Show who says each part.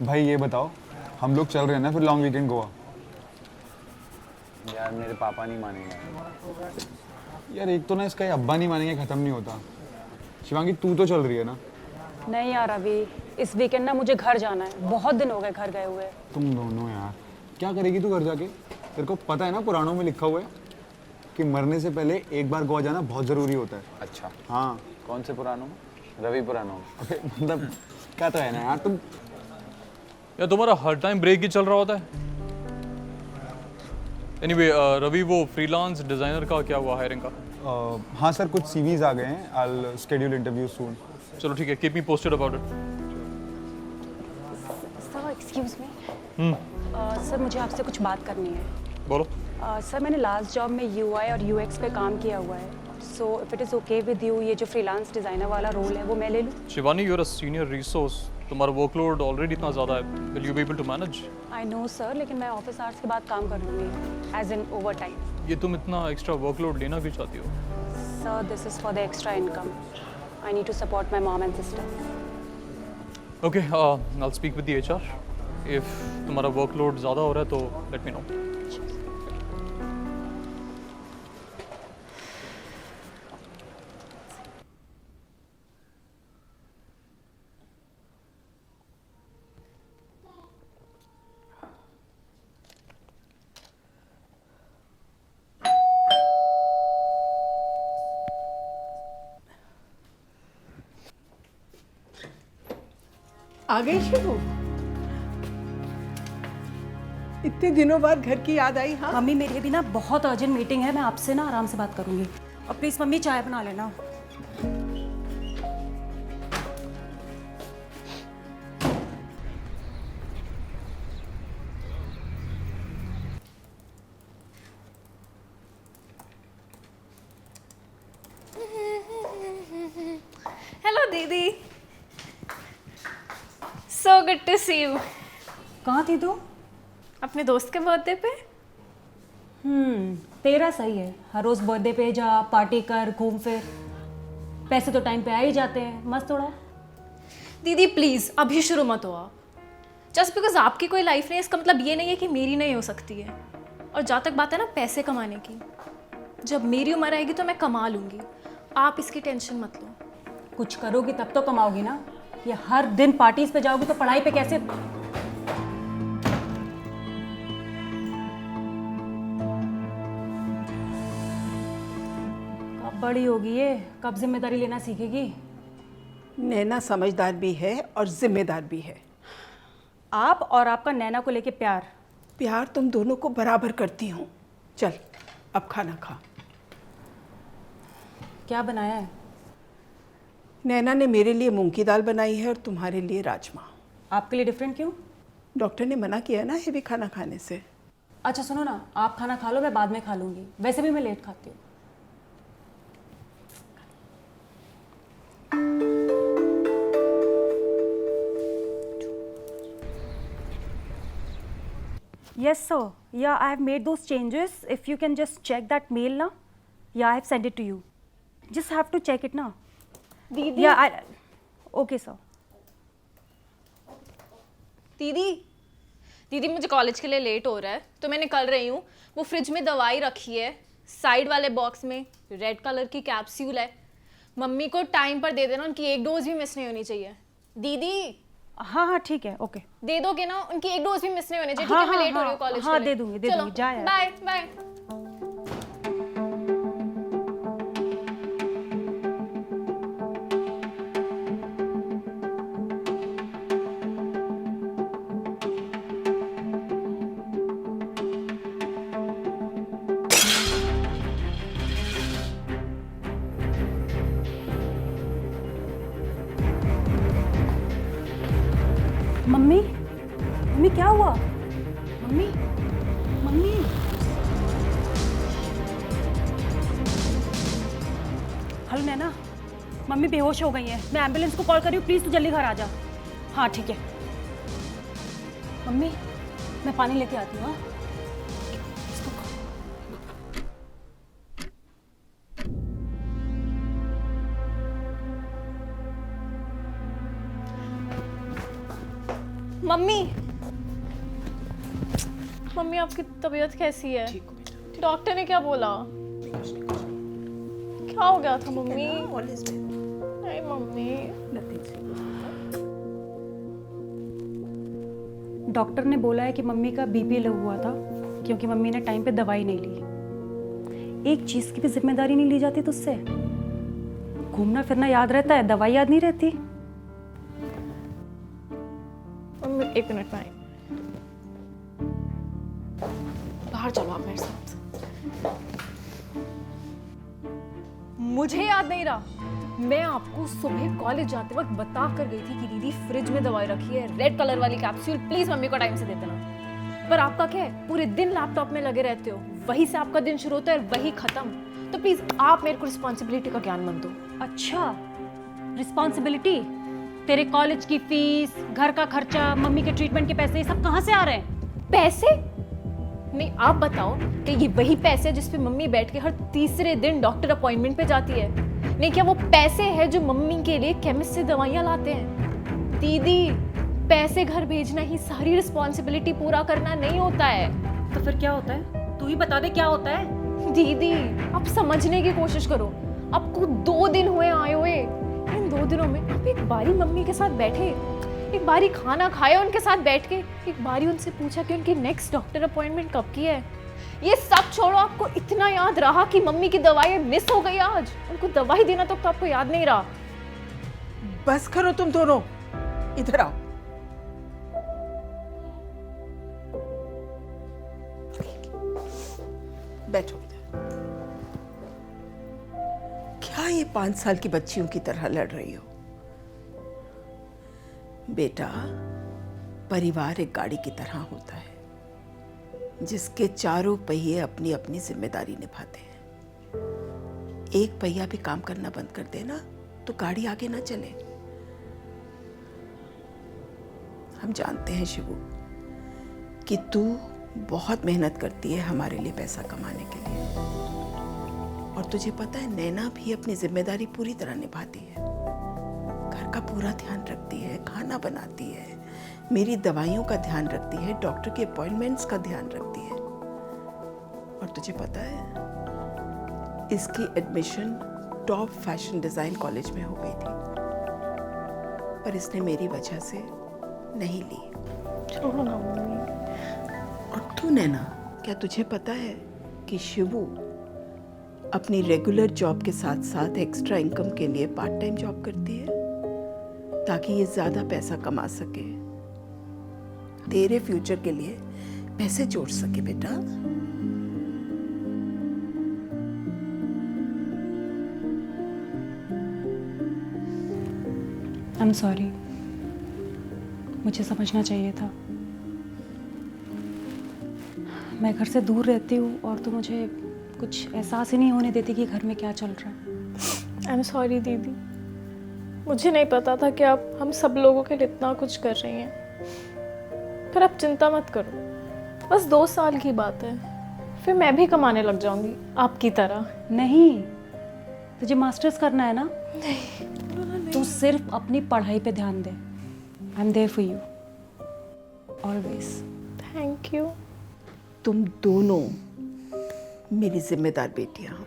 Speaker 1: भाई ये बताओ, हम लोग चल रहे हैं ना फिर लॉन्ग वीकेंड गोवा?
Speaker 2: यार मेरे पापा नहीं मानेंगे।
Speaker 1: यार एक तो ना इसका ये अब्बा नहीं मानेंगे ख़त्म नहीं होता। शिवांगी तू तो चल रही है ना?
Speaker 3: नहीं यार अभी इस वीकेंड ना मुझे घर जाना है, बहुत दिन हो गए घर गए हुए।
Speaker 1: तुम दोनों यार क्या करेगी तू घर जाके? तेरे को पता है ना पुराणों में लिखा हुआ है कि मरने से पहले एक बार गोवा जाना बहुत ज़रूरी होता है।
Speaker 2: अच्छा,
Speaker 1: हाँ।
Speaker 2: कौन से पुराणों में? रवि पुराणों में।
Speaker 1: अबे मतलब क्या तो है ना यार तुम।
Speaker 4: या तुम्हारा हर टाइम ब्रेक ही चल रहा होता है। एनीवे रवि, वो फ्रीलांस डिजाइनर का क्या हुआ हायरिंग का?
Speaker 1: हाँ सर, कुछ सीवीज आ गए हैं। I schedule interview soon.
Speaker 4: चलो ठीक है, keep me posted about it.
Speaker 3: Sir excuse me. Sir मुझे आपसे कुछ बात करनी है।
Speaker 4: बोलो।
Speaker 3: सर मैंने लास्ट जॉब में यूआई और यूएक्स पे काम किया हुआ है, so if it is okay with you ये जो फ्रीलांस डिज़ाइनर वाला रोल है वो मैं ले लूँ?
Speaker 4: Shivani, you are a senior resource, तुम्हारा वर्कलोड ऑलरेडी इतना ज़्यादा है। Will you be able to manage?
Speaker 3: I know sir, लेकिन मैं ऑफिस आवर्स के बाद काम कर लूँगी, एज इन ओवर टाइम।
Speaker 4: ये तुम इतना एक्स्ट्रा वर्कलोड लेना क्यों चाहती हो?
Speaker 3: Sir this is for the extra income, I need to support my mom and sister.
Speaker 4: Okay, I will speak with the HR. If तुम्हारा वर्कलोड ज़्यादा हो रहा है तो लेट मी नो।
Speaker 5: आ गई शिवू? इतने दिनों बाद घर की याद आई? हाँ
Speaker 3: मम्मी मेरी भी ना बहुत अर्जेंट मीटिंग है, मैं आपसे ना आराम से बात करूँगी। और प्लीज़ मम्मी चाय बना लेना।
Speaker 6: हेलो दीदी, so good to see you.
Speaker 3: कहाँ थी तू?
Speaker 6: अपने दोस्त के बर्थडे पे।
Speaker 3: तेरा सही है, हर रोज़ बर्थडे पे जा, पार्टी कर, घूम फिर। पैसे तो टाइम पे आ ही जाते हैं, मस्त थोड़ा।
Speaker 6: दीदी प्लीज़ अभी शुरू मत हो आप। जस्ट बिकॉज आपकी कोई लाइफ नहीं है इसका मतलब ये नहीं है कि मेरी नहीं हो सकती है। और जहाँ तक बात है ना पैसे कमाने की, जब मेरी उम्र आएगी तो मैं कमा लूँगी, आप इसकी टेंशन मत लो।
Speaker 3: कुछ करोगी तब तो कमाओगी ना, ये हर दिन पार्टीज पे जाओगी तो पढ़ाई पे कैसे? कब बड़ी होगी ये, कब जिम्मेदारी लेना सीखेगी?
Speaker 5: नैना समझदार भी है और जिम्मेदार भी है।
Speaker 3: आप और आपका नैना को लेके प्यार।
Speaker 5: प्यार तुम दोनों को बराबर करती हूँ। चल अब खाना खा।
Speaker 3: क्या बनाया है?
Speaker 5: नैना ने मेरे लिए मूंग की दाल बनाई है और तुम्हारे लिए राजमा।
Speaker 3: आपके लिए डिफरेंट क्यों?
Speaker 5: डॉक्टर ने मना किया ना हेवी खाना खाने से।
Speaker 3: अच्छा सुनो ना, आप खाना खा लो, मैं बाद में खा लूँगी, वैसे भी मैं लेट खाती हूँ। Yes, sir. Yeah, I have made those changes. If you can just check that mail now. Yeah, I have sent it to you. Just have to check it now.
Speaker 6: दीदी।
Speaker 3: Yeah, okay, sir.
Speaker 6: दीदी दीदी मुझे college के लिए late हो रहा है तो मैं निकल रही हूँ। वो फ्रिज में दवाई रखी है, साइड वाले बॉक्स में रेड कलर की कैप्सूल है। मम्मी को टाइम पर दे देना, उनकी एक डोज भी मिस नहीं होनी चाहिए। दीदी
Speaker 3: हाँ हाँ ठीक है, ओके।
Speaker 6: दे दोगे ना, उनकी एक डोज भी मिस नहीं होनी चाहिए।
Speaker 3: हाँ,
Speaker 6: ठीक है, मैं
Speaker 3: हाँ,
Speaker 6: लेट हो रही हूँ
Speaker 3: हाँ,
Speaker 6: कॉलेज
Speaker 3: हाँ,
Speaker 6: के लिए।
Speaker 3: दे दूंगी, जा यार।
Speaker 6: Bye bye.
Speaker 3: मम्मी मम्मी क्या हुआ? मम्मी मम्मी हेलो नैना, मम्मी बेहोश हो गई है, मैं एम्बुलेंस को कॉल कर रही हूँ, प्लीज़ तू जल्दी घर आ जा। हाँ ठीक है मम्मी, मैं पानी लेके आती हूँ। हाँ
Speaker 6: मम्मी मम्मी आपकी तबीयत कैसी है? डॉक्टर ने क्या बोला? क्या हो गया था मम्मी? नहीं मम्मी।
Speaker 3: डॉक्टर ने बोला है कि मम्मी का बीपी लो हुआ था क्योंकि मम्मी ने टाइम पे दवाई नहीं ली। एक चीज़ की भी जिम्मेदारी नहीं ली जाती तुझसे। घूमना फिरना याद रहता है, दवाई याद नहीं रहती।
Speaker 6: मम्मी 1 मिनट में आई। बाहर चलो आप मेरे साथ। मुझे याद नहीं रहा। मैं आपको सुबह कॉलेज जाते वक्त बता कर गई थी कि दीदी फ्रिज में दवाई रखी है, रेड कलर वाली कैप्सूल, प्लीज मम्मी को टाइम से दे देना। पर आपका क्या है, पूरे दिन लैपटॉप में लगे रहते हो, वही से आपका दिन शुरू होता है और वही खत्म। तो प्लीज आप मेरे को रिस्पॉन्सिबिलिटी का ज्ञान मत दो।
Speaker 3: अच्छा, रिस्पॉन्सिबिलिटी? तेरे कॉलेज की फीस, घर का खर्चा, मम्मी के ट्रीटमेंट के पैसे, ये सब कहाँ से आ रहे हैं?
Speaker 6: पैसे? नहीं आप बताओ कि ये वही पैसे जिस पे मम्मी बैठ के हर तीसरे दिन डॉक्टर अपॉइंटमेंट पे जाती है? नहीं क्या वो पैसे हैं जो मम्मी के लिए केमिस्ट से दवाइयाँ लाते हैं? दीदी, पैसे घर भेजना ही सारी रिस्पॉन्सिबिलिटी पूरा करना नहीं होता है।
Speaker 3: तो फिर क्या होता है? तू ही बता दे क्या होता है।
Speaker 6: दीदी आप समझने की कोशिश करो। आपको 2 दिन हुए आए हुए। इन 2 दिनों में आप एक बारी मम्मी के साथ बैठे, एक बारी खाना खाया उनके साथ बैठ के, एक बारी उनसे पूछा कि उनकी नेक्स्ट डॉक्टर अपॉइंटमेंट कब की है? ये सब छोड़ो, आपको इतना याद रहा कि मम्मी की दवाई मिस हो गई आज? उनको दवाई देना तो आपको याद नहीं रहा?
Speaker 5: बस करो तुम दोनों, इधर आओ। बैठो इधर। क्या ये 5 साल की बच्चियों की तरह लड़ रही हो? बेटा, परिवार एक गाड़ी की तरह होता है जिसके चारों पहिए अपनी अपनी जिम्मेदारी निभाते हैं। एक पहिया भी काम करना बंद कर देना तो गाड़ी आगे ना चले। हम जानते हैं शिवू कि तू बहुत मेहनत करती है हमारे लिए पैसा कमाने के लिए, और तुझे पता है नैना भी अपनी जिम्मेदारी पूरी तरह निभाती है। घर का पूरा ध्यान रखती है, खाना बनाती है, मेरी दवाइयों का ध्यान रखती है, डॉक्टर के अपॉइंटमेंट्स का ध्यान रखती है। और तुझे पता है इसकी admission top fashion design college में हो गई थी, पर इसने मेरी वजह से नहीं ली।
Speaker 6: छोड़ो ना मम्मी।
Speaker 5: और तू नैना, क्या तुझे पता है कि शिवू अपनी रेगुलर जॉब के साथ साथ एक्स्ट्रा इनकम के लिए पार्ट टाइम जॉब करती है ताकि ये ज्यादा पैसा कमा सके, तेरे फ्यूचर के लिए पैसे जोड़ सके बेटा।
Speaker 3: आई एम सॉरी, मुझे समझना चाहिए था। मैं घर से दूर रहती हूँ और तो मुझे कुछ एहसास ही नहीं होने देती कि घर में क्या चल रहा है।
Speaker 6: आई एम सॉरी दीदी, मुझे नहीं पता था कि आप हम सब लोगों के लिए इतना कुछ कर रही हैं। पर आप चिंता मत करो, बस 2 साल की बात है, फिर मैं भी कमाने लग जाऊंगी आपकी तरह।
Speaker 3: नहीं, तुझे मास्टर्स करना है ना? तू सिर्फ अपनी पढ़ाई पे ध्यान दे। I am there for you always.
Speaker 6: Thank you.
Speaker 5: तुम दोनों मेरी जिम्मेदार बेटियां हो।